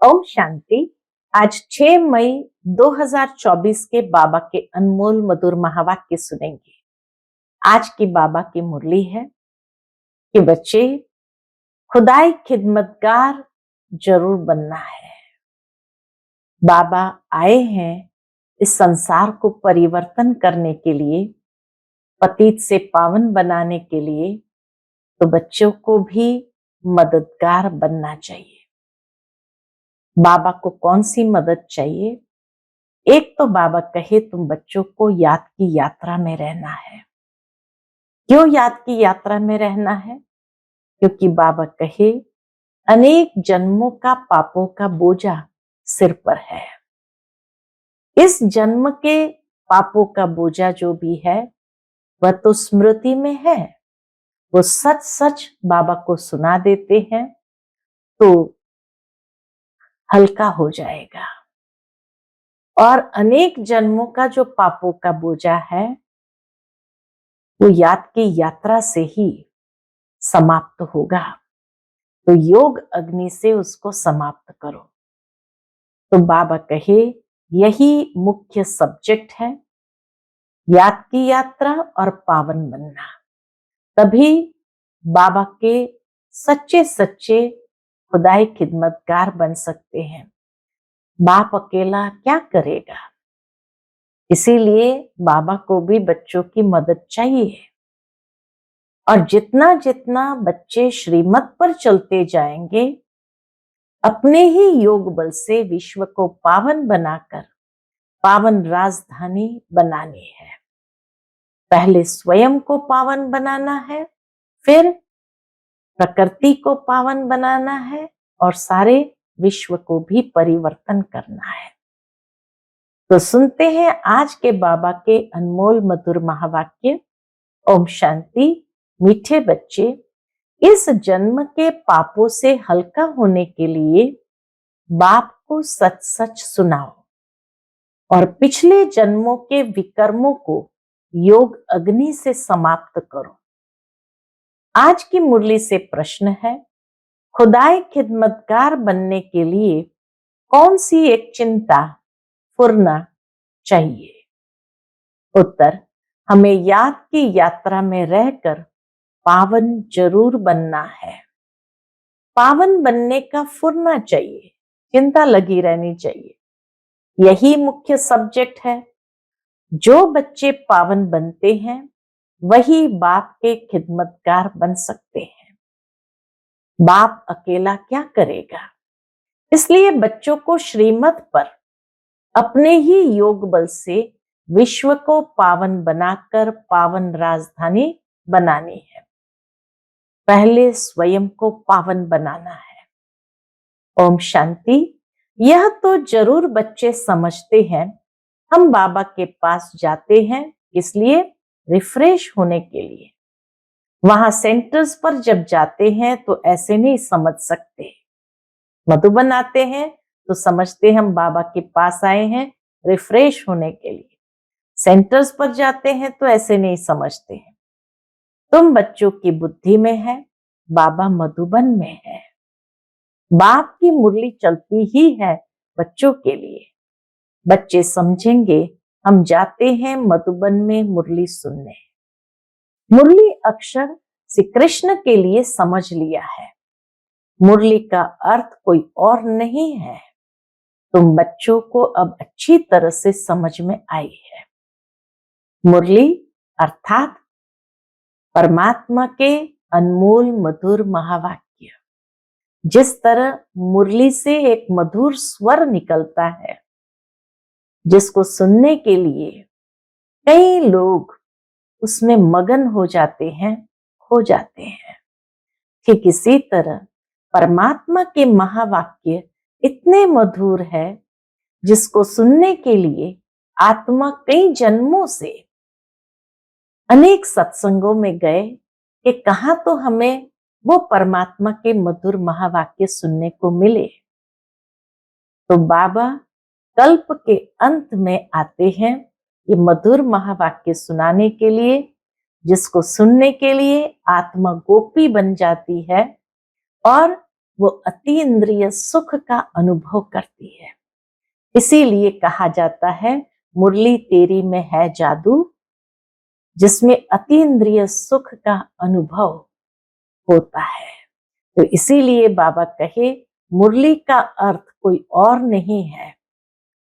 ओम शांति। आज 6 मई 2024 के बाबा के अनमोल मधुर महावाक्य सुनेंगे। आज की बाबा की मुरली है कि बच्चे, खुदाई खिदमतगार जरूर बनना है। बाबा आए हैं इस संसार को परिवर्तन करने के लिए, पतित से पावन बनाने के लिए, तो बच्चों को भी मददगार बनना चाहिए। बाबा को कौन सी मदद चाहिए? एक तो बाबा कहे तुम बच्चों को याद की यात्रा में रहना है। क्यों याद की यात्रा में रहना है? क्योंकि बाबा कहे अनेक जन्मों का पापों का बोझा सिर पर है। इस जन्म के पापों का बोझा जो भी है वह तो स्मृति में है, वो सच सच बाबा को सुना देते हैं तो हल्का हो जाएगा। और अनेक जन्मों का जो पापों का बोझा है वो याद की यात्रा से ही समाप्त होगा। तो योग अग्नि से उसको समाप्त करो। तो बाबा कहे यही मुख्य सब्जेक्ट है, याद की यात्रा और पावन बनना। तभी बाबा के सच्चे सच्चे खुदाई खिदमतगार बन सकते हैं। बाप अकेला क्या करेगा? इसीलिए बाबा को भी बच्चों की मदद चाहिए। और जितना जितना बच्चे श्रीमत पर चलते जाएंगे, अपने ही योग बल से विश्व को पावन बनाकर पावन राजधानी बनानी है। पहले स्वयं को पावन बनाना है, फिर प्रकृति को पावन बनाना है और सारे विश्व को भी परिवर्तन करना है। तो सुनते हैं आज के बाबा के अनमोल मधुर महावाक्य। ओम शांति। मीठे बच्चे, इस जन्म के पापों से हल्का होने के लिए बाप को सच सच सुनाओ और पिछले जन्मों के विकर्मों को योग अग्नि से समाप्त करो। आज की मुरली से प्रश्न है, खुदाई खिदमतगार बनने के लिए कौन सी एक चिंता फुरना चाहिए? उत्तर, हमें याद की यात्रा में रहकर पावन जरूर बनना है। पावन बनने का फुरना चाहिए, चिंता लगी रहनी चाहिए। यही मुख्य सब्जेक्ट है। जो बच्चे पावन बनते हैं वही बाप के खिदमतगार बन सकते हैं। बाप अकेला क्या करेगा? इसलिए बच्चों को श्रीमत पर अपने ही योग बल से विश्व को पावन बनाकर पावन राजधानी बनानी है। पहले स्वयं को पावन बनाना है। ओम शांति। यह तो जरूर बच्चे समझते हैं। हम बाबा के पास जाते हैं इसलिए रिफ्रेश होने के लिए। वहां सेंटर्स पर जब जाते हैं तो ऐसे नहीं समझ सकते। मधुबन आते हैं तो समझते हम बाबा के पास आए हैं रिफ्रेश होने के लिए। सेंटर्स पर जाते हैं तो ऐसे नहीं समझते हैं। तुम बच्चों की बुद्धि में है, बाबा मधुबन में है। बाप की मुरली चलती ही है बच्चों के लिए। बच्चे समझेंगे हम जाते हैं मधुबन में मुरली सुनने। मुरली अक्षर श्री कृष्ण के लिए समझ लिया है। मुरली का अर्थ कोई और नहीं है। तुम बच्चों को अब अच्छी तरह से समझ में आई है। मुरली अर्थात परमात्मा के अनमोल मधुर महावाक्य। जिस तरह मुरली से एक मधुर स्वर निकलता है जिसको सुनने के लिए कई लोग उसमें मगन हो जाते हैं, खो जाते हैं, ठीक इसी तरह परमात्मा के महावाक्य इतने मधुर है जिसको सुनने के लिए आत्मा कई जन्मों से अनेक सत्संगों में गए कि कहां तो हमें वो परमात्मा के मधुर महावाक्य सुनने को मिले। तो बाबा कल्प के अंत में आते हैं ये मधुर महावाक्य सुनाने के लिए, जिसको सुनने के लिए आत्मा गोपी बन जाती है और वो अति इंद्रिय सुख का अनुभव करती है। इसीलिए कहा जाता है मुरली तेरी में है जादू, जिसमें अति इंद्रिय सुख का अनुभव होता है। तो इसीलिए बाबा कहे मुरली का अर्थ कोई और नहीं है।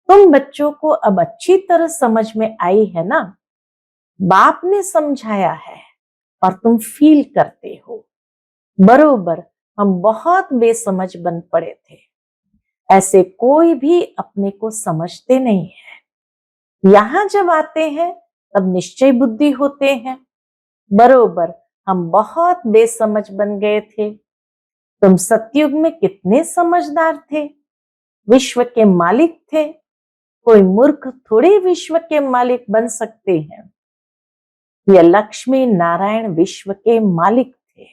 तुम बच्चों को अब अच्छी तरह समझ में आई है ना, बाप ने समझाया है और तुम फील करते हो। बरोबर हम बहुत बेसमझ बन पड़े थे, ऐसे कोई भी अपने को समझते नहीं है। यहां जब आते हैं तब निश्चय बुद्धि होते हैं। बरोबर हम बहुत बेसमझ बन गए थे। तुम सतयुग में कितने समझदार थे, विश्व के मालिक थे। कोई मूर्ख थोड़े विश्व के मालिक बन सकते हैं। ये लक्ष्मी नारायण विश्व के मालिक थे,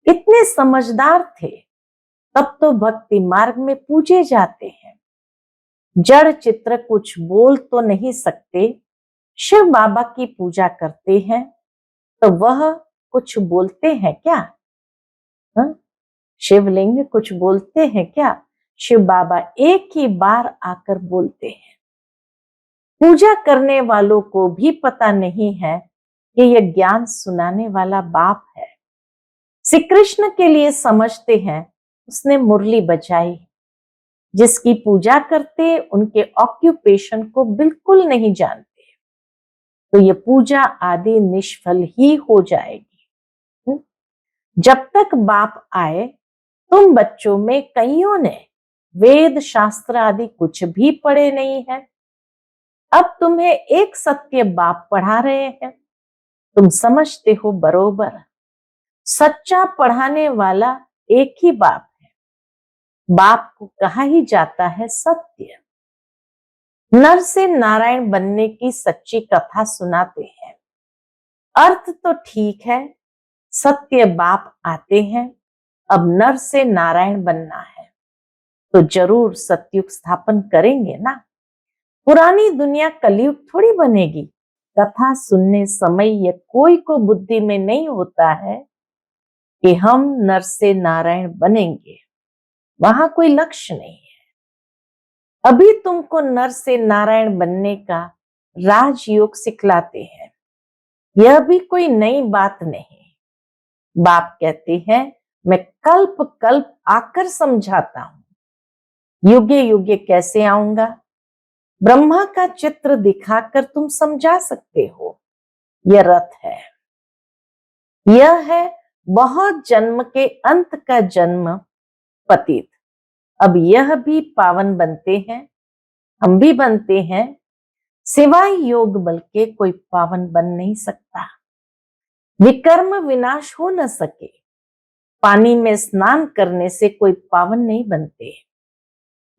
इतने समझदार थे। तब तो भक्ति मार्ग में पूजे जाते हैं। जड़ चित्र कुछ बोल तो नहीं सकते, शिव बाबा की पूजा करते हैं तो वह कुछ बोलते हैं क्या? हा? शिवलिंग कुछ बोलते हैं क्या? शिव बाबा एक ही बार आकर बोलते हैं। पूजा करने वालों को भी पता नहीं है कि यह ज्ञान सुनाने वाला बाप है। श्री कृष्ण के लिए समझते हैं उसने मुरली बजाई। जिसकी पूजा करते उनके ऑक्यूपेशन को बिल्कुल नहीं जानते, तो ये पूजा आदि निष्फल ही हो जाएगी। जब तक बाप आए तुम बच्चों में कईयों ने वेद शास्त्र आदि कुछ भी पढ़े नहीं है। अब तुम्हें एक सत्य बाप पढ़ा रहे हैं, तुम समझते हो बरोबर। सच्चा पढ़ाने वाला एक ही बाप है। बाप को कहा ही जाता है सत्य। नर से नारायण बनने की सच्ची कथा सुनाते हैं। अर्थ तो ठीक है, सत्य बाप आते हैं, अब नर से नारायण बनना है तो जरूर सतयुग स्थापन करेंगे ना। पुरानी दुनिया कलयुग थोड़ी बनेगी। कथा सुनने समय यह कोई को बुद्धि में नहीं होता है कि हम नर से नारायण बनेंगे, वहां कोई लक्ष्य नहीं है। अभी तुमको नर से नारायण बनने का राजयोग सिखलाते हैं, यह भी कोई नई बात नहीं। बाप कहते हैं मैं कल्प कल्प आकर समझाता हूं। युगे युगे कैसे आऊंगा? ब्रह्मा का चित्र दिखाकर तुम समझा सकते हो। यह रथ है, यह है बहुत जन्म के अंत का जन्म पतित। अब यह भी पावन बनते हैं, हम भी बनते हैं। सिवाय योग बल के कोई पावन बन नहीं सकता। विकर्म विनाश हो न सके। पानी में स्नान करने से कोई पावन नहीं बनते।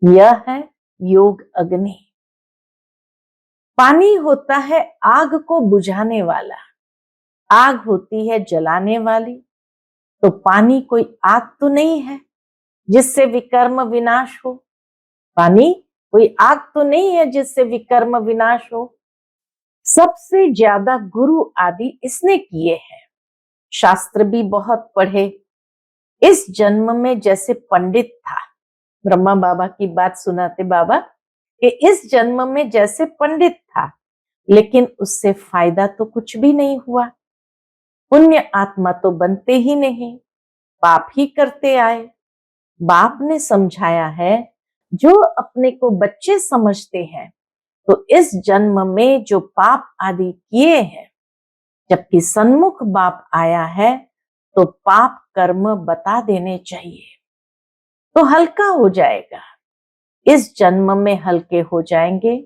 यह है योग अग्नि। पानी होता है आग को बुझाने वाला, आग होती है जलाने वाली। तो पानी कोई आग तो नहीं है जिससे विकर्म विनाश हो। पानी कोई आग तो नहीं है जिससे विकर्म विनाश हो। सबसे ज्यादा गुरु आदि इसने किए हैं। शास्त्र भी बहुत पढ़े। इस जन्म में जैसे पंडित था, ब्रह्मा बाबा की बात सुनाते बाबा कि इस जन्म में जैसे पंडित था, लेकिन उससे फायदा तो कुछ भी नहीं हुआ। पुण्य आत्मा तो बनते ही नहीं, पाप ही करते आए। बाप ने समझाया है जो अपने को बच्चे समझते हैं तो इस जन्म में जो पाप आदि किए हैं, जबकि सन्मुख बाप आया है तो पाप कर्म बता देने चाहिए तो हल्का हो जाएगा। इस जन्म में हल्के हो जाएंगे,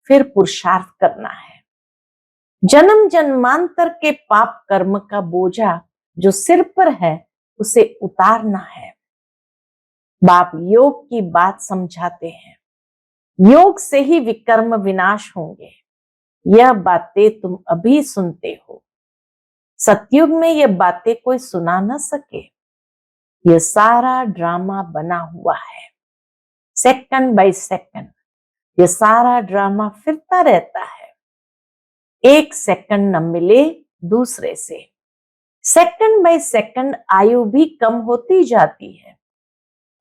फिर पुरुषार्थ करना है। जन्म जन्मांतर के पाप कर्म का बोझा जो सिर पर है उसे उतारना है। बाप योग की बात समझाते हैं। योग से ही विकर्म विनाश होंगे। यह बातें तुम अभी सुनते हो, सतयुग में यह बातें कोई सुना न सके। यह सारा ड्रामा बना हुआ है, सेकंड बाय सेकंड यह सारा ड्रामा फिरता रहता है। एक सेकंड न मिले दूसरे से, सेकंड बाय सेकंड आयु भी कम होती जाती है।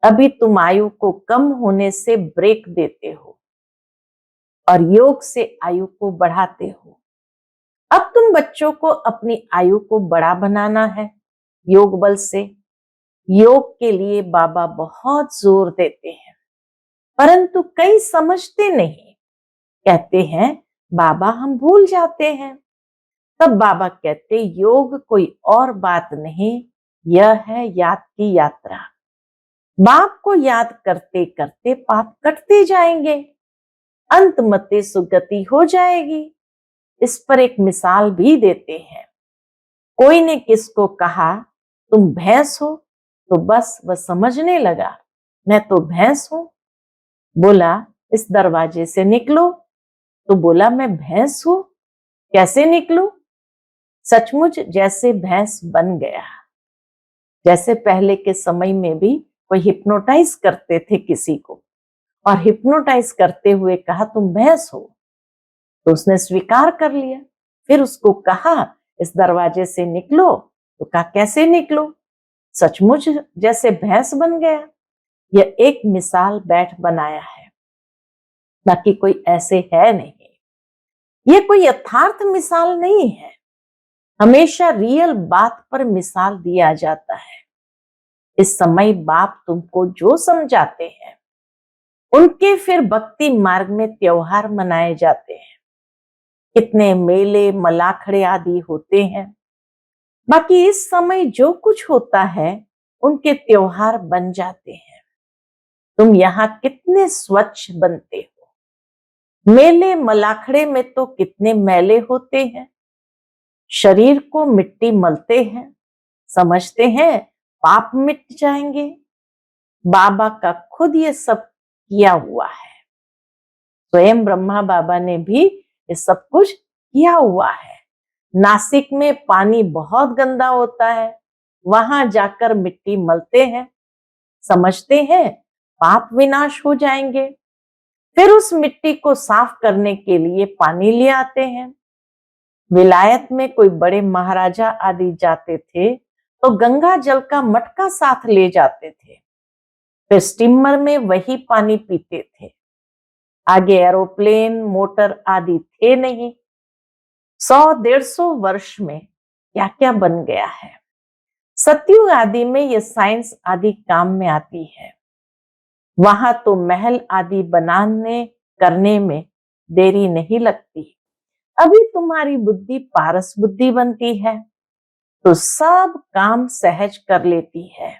अभी तुम आयु को कम होने से ब्रेक देते हो और योग से आयु को बढ़ाते हो। अब तुम बच्चों को अपनी आयु को बड़ा बनाना है योग बल से। योग के लिए बाबा बहुत जोर देते हैं, परंतु कई समझते नहीं। कहते हैं बाबा हम भूल जाते हैं। तब बाबा कहते योग कोई और बात नहीं, यह है याद की यात्रा। बाप को याद करते करते पाप कटते जाएंगे, अंत मते सुगति हो जाएगी। इस पर एक मिसाल भी देते हैं। कोई ने किसको कहा तुम भैंस हो, तो बस वह समझने लगा मैं तो भैंस हूं। बोला इस दरवाजे से निकलो, तो बोला मैं भैंस हूं, कैसे निकलूं? सचमुच जैसे भैंस बन गया। जैसे पहले के समय में भी कोई हिप्नोटाइज करते थे किसी को, और हिप्नोटाइज करते हुए कहा तुम भैंस हो, तो उसने स्वीकार कर लिया। फिर उसको कहा इस दरवाजे से निकलो, तो कहा कैसे निकलो? सचमुच जैसे भैंस बन गया। यह एक मिसाल बैठ बनाया है, बाकी कोई ऐसे है नहीं। ये कोई यथार्थ मिसाल नहीं है, हमेशा रियल बात पर मिसाल दिया जाता है। इस समय बाप तुमको जो समझाते हैं उनके फिर भक्ति मार्ग में त्योहार मनाए जाते हैं। कितने मेले मलाखड़े आदि होते हैं। बाकी इस समय जो कुछ होता है उनके त्योहार बन जाते हैं। तुम यहाँ कितने स्वच्छ बनते हो। मेले मलाखड़े में तो कितने मैले होते हैं। शरीर को मिट्टी मलते हैं, समझते हैं पाप मिट जाएंगे। बाबा का खुद ये सब किया हुआ है। स्वयं ब्रह्मा बाबा ने भी ये सब कुछ किया हुआ है। नासिक में पानी बहुत गंदा होता है, वहां जाकर मिट्टी मलते हैं, समझते हैं पाप विनाश हो जाएंगे। फिर उस मिट्टी को साफ करने के लिए पानी ले आते हैं। विलायत में कोई बड़े महाराजा आदि जाते थे तो गंगा जल का मटका साथ ले जाते थे, फिर स्टीमर में वही पानी पीते थे। आगे एरोप्लेन मोटर आदि थे नहीं। 100-150 वर्ष में क्या क्या बन गया है। सतयुग आदि में ये साइंस आदि काम में आती है। वहां तो महल आदि बनाने करने में देरी नहीं लगती। अभी तुम्हारी बुद्धि पारस बुद्धि बनती है तो सब काम सहज कर लेती है।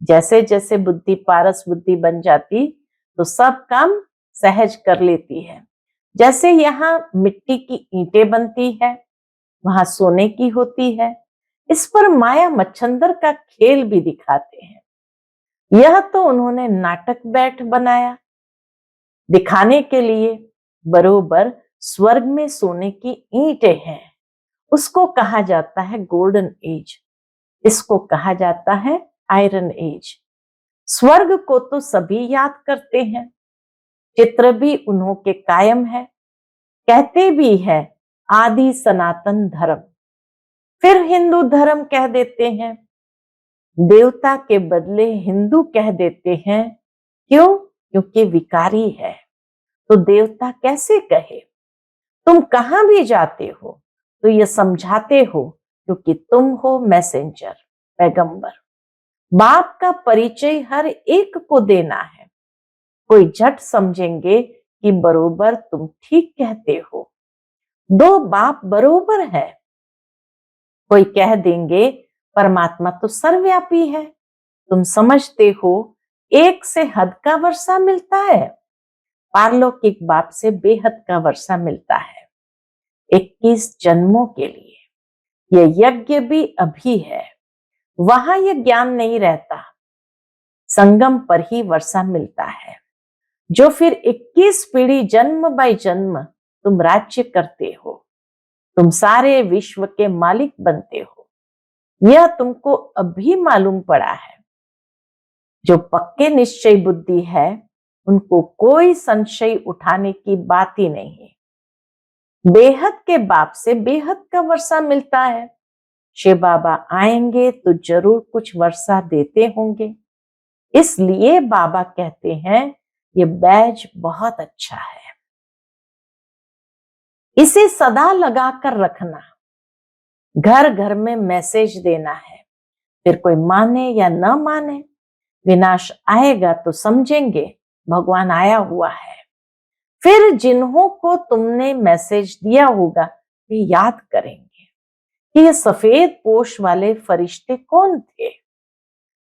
जैसे जैसे बुद्धि पारस बुद्धि बन जाती तो सब काम सहज कर लेती है। जैसे यहाँ मिट्टी की ईंटें बनती है, वहां सोने की होती है। इस पर माया मच्छंदर का खेल भी दिखाते हैं। यह तो उन्होंने नाटक बैठ बनाया दिखाने के लिए। बरोबर स्वर्ग में सोने की ईंटें हैं, उसको कहा जाता है गोल्डन एज, इसको कहा जाता है आयरन एज। स्वर्ग को तो सभी याद करते हैं, चित्र भी उन्हों के कायम है। कहते भी है आदि सनातन धर्म। फिर हिंदू धर्म कह देते हैं, देवता के बदले हिंदू कह देते हैं। क्यों? क्योंकि विकारी है तो देवता कैसे कहे। तुम कहां भी जाते हो तो ये समझाते हो क्योंकि तुम हो मैसेंजर, पैगंबर। बाप का परिचय हर एक को देना है। कोई झट समझेंगे कि बरोबर तुम ठीक कहते हो, दो बाप बरोबर है। कोई कह देंगे परमात्मा तो सर्वव्यापी है, तुम समझते हो एक से हद का वर्षा मिलता है, पारलौकिक बाप से बेहद का वर्षा मिलता है 21 जन्मों के लिए। यह यज्ञ भी अभी है, वहां यह ज्ञान नहीं रहता। संगम पर ही वर्षा मिलता है, जो फिर 21 पीढ़ी जन्म बाय जन्म तुम राज्य करते हो। तुम सारे विश्व के मालिक बनते हो, यह तुमको अभी मालूम पड़ा है। जो पक्के निश्चय बुद्धि है उनको कोई संशय उठाने की बात ही नहीं। बेहद के बाप से बेहद का वर्षा मिलता है। शिव बाबा आएंगे तो जरूर कुछ वर्षा देते होंगे। इसलिए बाबा कहते हैं ये बैज बहुत अच्छा है, इसे सदा लगा कर रखना, घर घर में मैसेज देना है। फिर कोई माने या न माने, विनाश आएगा तो समझेंगे भगवान आया हुआ है। फिर जिन्हों को तुमने मैसेज दिया होगा वे याद करेंगे कि ये सफेद पोश वाले फरिश्ते कौन थे।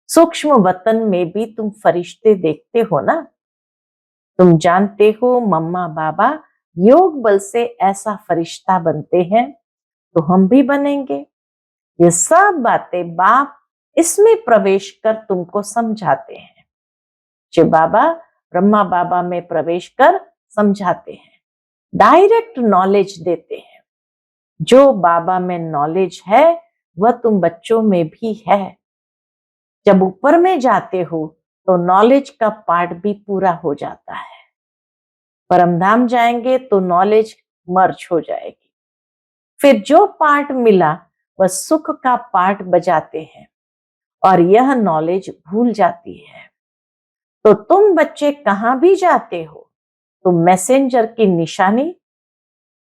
सूक्ष्म वतन में भी तुम फरिश्ते देखते हो ना, तुम जानते हो मम्मा बाबा योग बल से ऐसा फरिश्ता बनते हैं, तो हम भी बनेंगे। ये सब बातें बाप इसमें प्रवेश कर तुमको समझाते हैं। शिव बाबा ब्रह्मा बाबा में प्रवेश कर समझाते हैं, डायरेक्ट नॉलेज देते हैं। जो बाबा में नॉलेज है वह तुम बच्चों में भी है। जब ऊपर में जाते हो तो नॉलेज का पार्ट भी पूरा हो जाता है। परमधाम जाएंगे तो नॉलेज मर्ज हो जाएगी। फिर जो पार्ट मिला वह सुख का पार्ट बजाते हैं और यह नॉलेज भूल जाती है। तो तुम बच्चे कहां भी जाते हो तो मैसेंजर की निशानी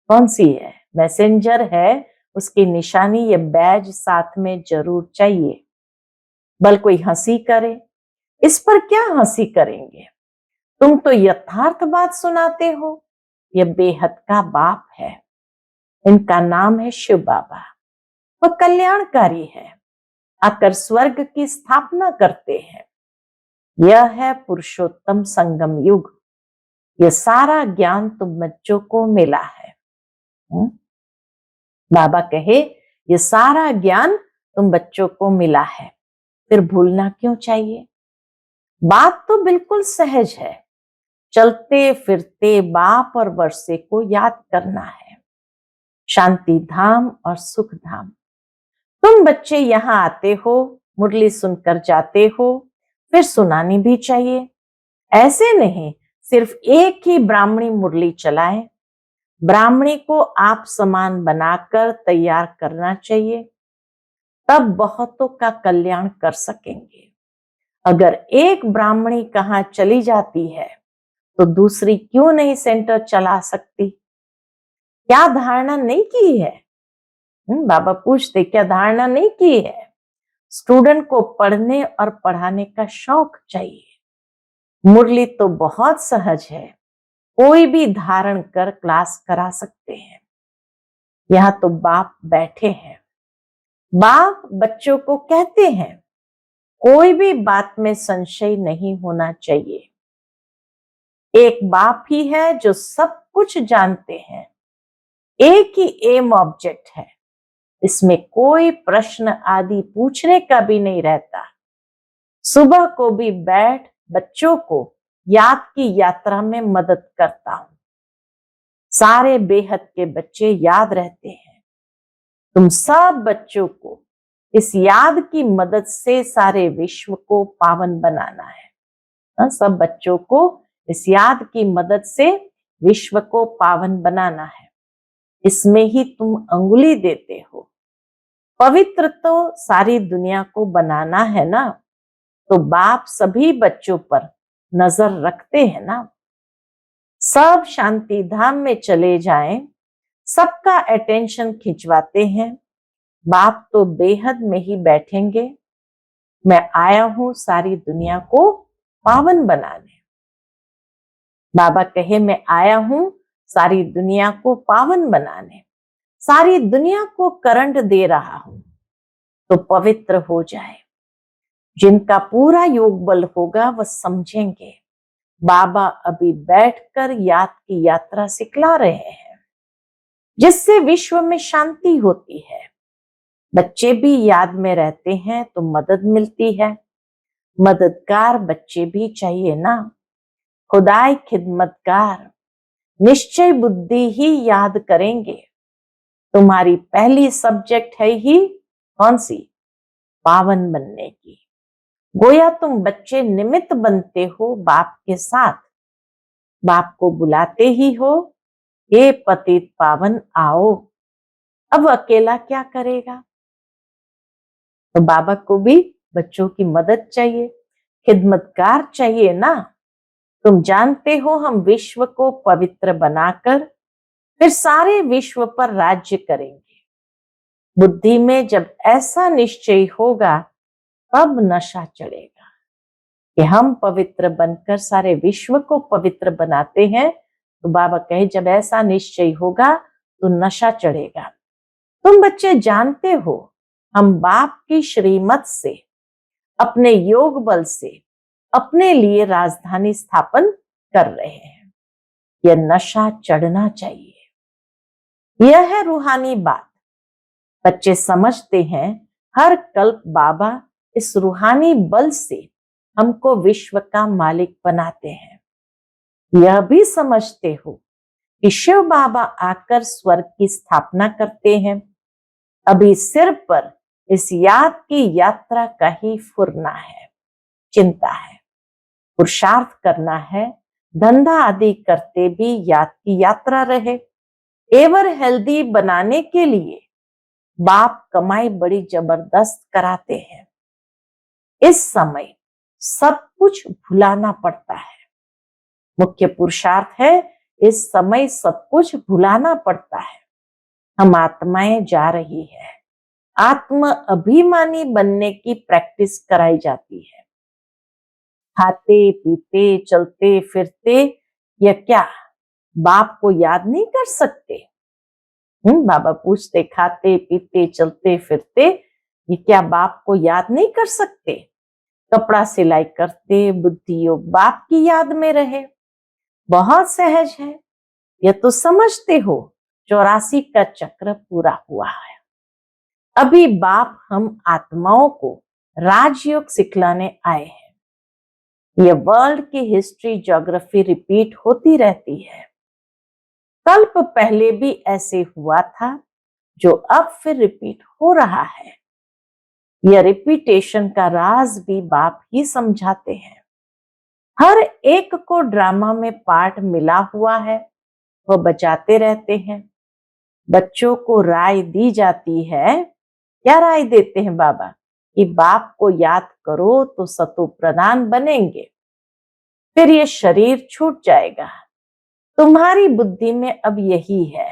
कौन सी है? मैसेंजर है, उसकी निशानी ये बैज साथ में जरूर चाहिए। बल कोई हंसी करे, इस पर क्या हंसी करेंगे? तुम तो यथार्थ बात सुनाते हो। ये बेहद का बाप है, इनका नाम है शिव बाबा। वह कल्याणकारी है, आकर स्वर्ग की स्थापना करते हैं। यह है पुरुषोत्तम संगम युग। यह सारा ज्ञान तुम बच्चों को मिला है। बाबा कहे ये सारा ज्ञान तुम बच्चों को मिला है, फिर भूलना क्यों चाहिए? बात तो बिल्कुल सहज है, चलते फिरते बाप और वर्षे को याद करना है। शांति धाम और सुख धाम। तुम बच्चे यहाँ आते हो, मुरली सुनकर जाते हो, फिर सुनानी भी चाहिए। ऐसे नहीं सिर्फ एक ही ब्राह्मणी मुरली चलाए। ब्राह्मणी को आप समान बनाकर तैयार करना चाहिए, तब बहुतों का कल्याण कर सकेंगे। अगर एक ब्राह्मणी कहाँ चली जाती है तो दूसरी क्यों नहीं सेंटर चला सकती? क्या धारणा नहीं की है? बाबा पूछते क्या धारणा नहीं की है? स्टूडेंट को पढ़ने और पढ़ाने का शौक चाहिए। मुरली तो बहुत सहज है, कोई भी धारण कर क्लास करा सकते हैं। यहाँ तो बाप बैठे हैं। बाप बच्चों को कहते हैं कोई भी बात में संशय नहीं होना चाहिए। एक बाप ही है जो सब कुछ जानते हैं। एक ही एम ऑब्जेक्ट है, इसमें कोई प्रश्न आदि पूछने का भी नहीं रहता। सुबह को भी बैठ बच्चों को याद की यात्रा में मदद करता हूं। सारे बेहद के बच्चे याद रहते हैं। तुम सब बच्चों को इस याद की मदद से सारे विश्व को पावन बनाना है। सब बच्चों को इस याद की मदद से विश्व को पावन बनाना है। इसमें ही तुम अंगुली देते हो। पवित्र तो सारी दुनिया को बनाना है ना, तो बाप सभी बच्चों पर नजर रखते हैं ना। सब शांति धाम में चले जाएं, सबका अटेंशन खिंचवाते हैं। बाप तो बेहद में ही बैठेंगे। मैं आया हूं सारी दुनिया को पावन बनाने। बाबा कहे मैं आया हूं सारी दुनिया को पावन बनाने। सारी दुनिया को करंट दे रहा हूं तो पवित्र हो जाए। जिनका पूरा योग बल होगा वह समझेंगे बाबा अभी बैठकर याद की यात्रा सिखला रहे हैं, जिससे विश्व में शांति होती है। बच्चे भी याद में रहते हैं तो मदद मिलती है। मददगार बच्चे भी चाहिए ना। खुदाई खिदमतगार निश्चय बुद्धि ही याद करेंगे। तुम्हारी पहली सब्जेक्ट है ही कौन सी? पावन बनने की। गोया तुम बच्चे निमित्त बनते हो बाप के साथ। बाप को बुलाते ही हो, हे पतित पावन आओ। अब अकेला क्या करेगा? तो बाबा को भी बच्चों की मदद चाहिए। खिदमतगार चाहिए ना। तुम जानते हो हम विश्व को पवित्र बनाकर फिर सारे विश्व पर राज्य करेंगे। बुद्धि में जब ऐसा निश्चय होगा तब नशा चढ़ेगा कि हम पवित्र बनकर सारे विश्व को पवित्र बनाते हैं। तो बाबा कहे जब ऐसा निश्चय होगा तो नशा चढ़ेगा। तुम बच्चे जानते हो हम बाप की श्रीमत से अपने योग बल से अपने लिए राजधानी स्थापन कर रहे हैं। यह नशा चढ़ना चाहिए। यह है रूहानी बात। बच्चे समझते हैं हर कल्प बाबा इस रूहानी बल से हमको विश्व का मालिक बनाते हैं। यह भी समझते हो कि शिव बाबा आकर स्वर्ग की स्थापना करते हैं। अभी सिर पर इस याद की यात्रा का ही फुरना है, चिंता है, पुरुषार्थ करना है। धंधा आदि करते भी याद की यात्रा रहे। एवर हेल्दी बनाने के लिए बाप कमाई बड़ी जबरदस्त कराते हैं। इस समय सब कुछ भुलाना पड़ता है। मुख्य पुरुषार्थ है इस समय सब कुछ भुलाना पड़ता है। हम आत्माएं जा रही है। आत्म अभिमानी बनने की प्रैक्टिस कराई जाती है। खाते पीते चलते फिरते या क्या बाप को याद नहीं कर सकते? बाबा पूछते खाते पीते चलते फिरते ये क्या बाप को याद नहीं कर सकते? कपड़ा सिलाई करते बुद्धि योग बाप की याद में रहे। बहुत सहज है। यह तो समझते हो 84 का चक्र पूरा हुआ है। अभी बाप हम आत्माओं को राजयोग सिखलाने आए हैं। यह वर्ल्ड की हिस्ट्री ज्योग्राफी रिपीट होती रहती है। कल्प पहले भी ऐसे हुआ था जो अब फिर रिपीट हो रहा है। यह रिपीटेशन का राज भी बाप ही समझाते हैं। हर एक को ड्रामा में पार्ट मिला हुआ है, वह बचाते रहते हैं। बच्चों को राय दी जाती है। क्या राय देते हैं बाबा? कि बाप को याद करो तो सतो प्रधान बनेंगे, फिर ये शरीर छूट जाएगा। तुम्हारी बुद्धि में अब यही है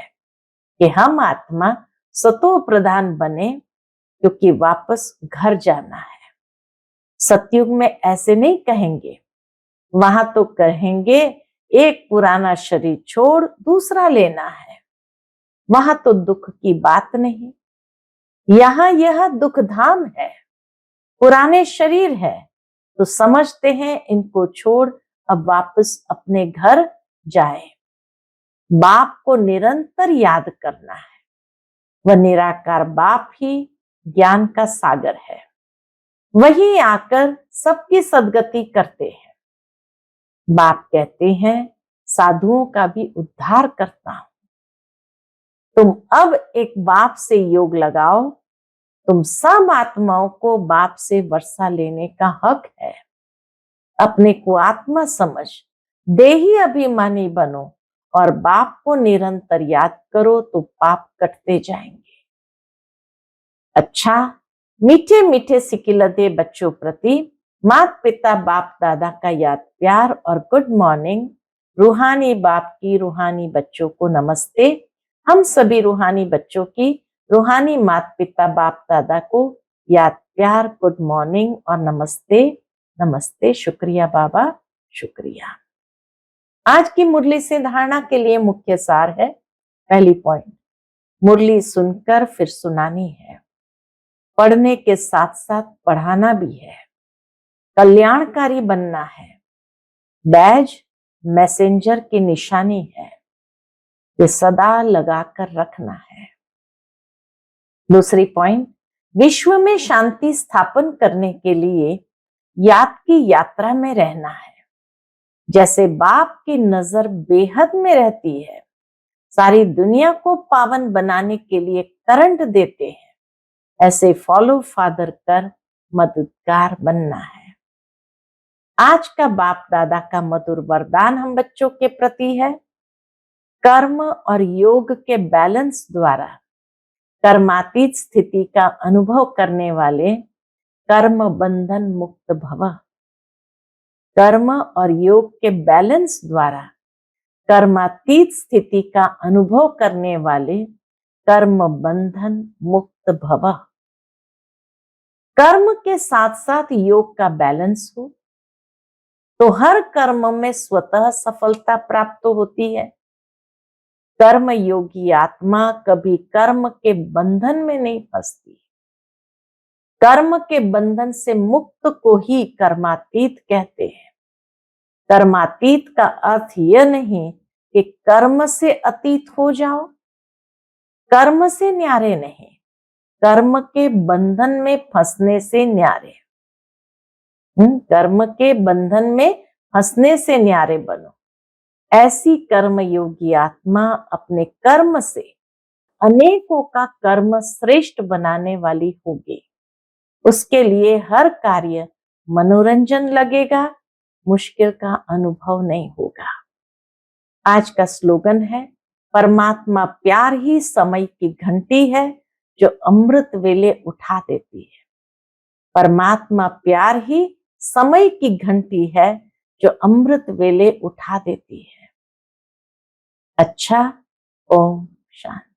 कि हम आत्मा सतो प्रधान बने क्योंकि वापस घर जाना है। सतयुग में ऐसे नहीं कहेंगे। वहां तो कहेंगे एक पुराना शरीर छोड़ दूसरा लेना है। वहां तो दुख की बात नहीं। यहाँ यह दुख धाम है। पुराने शरीर है तो समझते हैं इनको छोड़ अब वापस अपने घर जाए। बाप को निरंतर याद करना है। वह निराकार बाप ही ज्ञान का सागर है। वही आकर सबकी सदगति करते हैं। बाप कहते हैं साधुओं का भी उद्धार करता हूं। तुम अब एक बाप से योग लगाओ। तुम सब आत्माओं को बाप से वर्षा लेने का हक है। अपने को आत्मा समझ देही अभिमानी बनो और बाप को निरंतर याद करो तो पाप कटते जाएंगे। अच्छा, मीठे मीठे सिकिलते बच्चों प्रति माता पिता बाप दादा का याद प्यार और गुड मॉर्निंग। रूहानी बाप की रूहानी बच्चों को नमस्ते। हम सभी रूहानी बच्चों की रूहानी माता पिता बाप दादा को याद प्यार गुड मॉर्निंग और नमस्ते। नमस्ते। शुक्रिया बाबा, शुक्रिया। आज की मुरली से धारणा के लिए मुख्य सार है। पहली पॉइंट, मुरली सुनकर फिर सुनानी है। पढ़ने के साथ साथ पढ़ाना भी है। कल्याणकारी बनना है। बैज मैसेंजर की निशानी है, ये सदा लगाकर रखना है। दूसरी पॉइंट, विश्व में शांति स्थापन करने के लिए याद की यात्रा में रहना है। जैसे बाप की नजर बेहद में रहती है, सारी दुनिया को पावन बनाने के लिए करंट देते हैं, ऐसे फॉलो फादर कर मददगार बनना है। आज का बाप दादा का मधुर वरदान हम बच्चों के प्रति है। कर्म और योग के बैलेंस द्वारा कर्मातीत स्थिति का अनुभव करने वाले कर्म बंधन मुक्त भव। कर्म और योग के बैलेंस द्वारा कर्मातीत स्थिति का अनुभव करने वाले कर्म बंधन मुक्त भव। कर्म के साथ साथ योग का बैलेंस हो तो हर कर्म में स्वतः सफलता प्राप्त होती है। कर्म योगी आत्मा कभी कर्म के बंधन में नहीं फंसती। कर्म के बंधन से मुक्त को ही कर्मातीत कहते हैं। कर्मातीत का अर्थ यह नहीं कि कर्म से अतीत हो जाओ, कर्म से न्यारे नहीं, कर्म के बंधन में फंसने से न्यारे। कर्म के बंधन में फंसने से न्यारे बनो। ऐसी कर्म योगी आत्मा अपने कर्म से अनेकों का कर्म श्रेष्ठ बनाने वाली होगी। उसके लिए हर कार्य मनोरंजन लगेगा, मुश्किल का अनुभव नहीं होगा। आज का स्लोगन है, परमात्मा प्यार ही समय की घंटी है जो अमृत वेले उठा देती है। परमात्मा प्यार ही समय की घंटी है जो अमृत वेले उठा देती है। अच्छा, ओम शांति।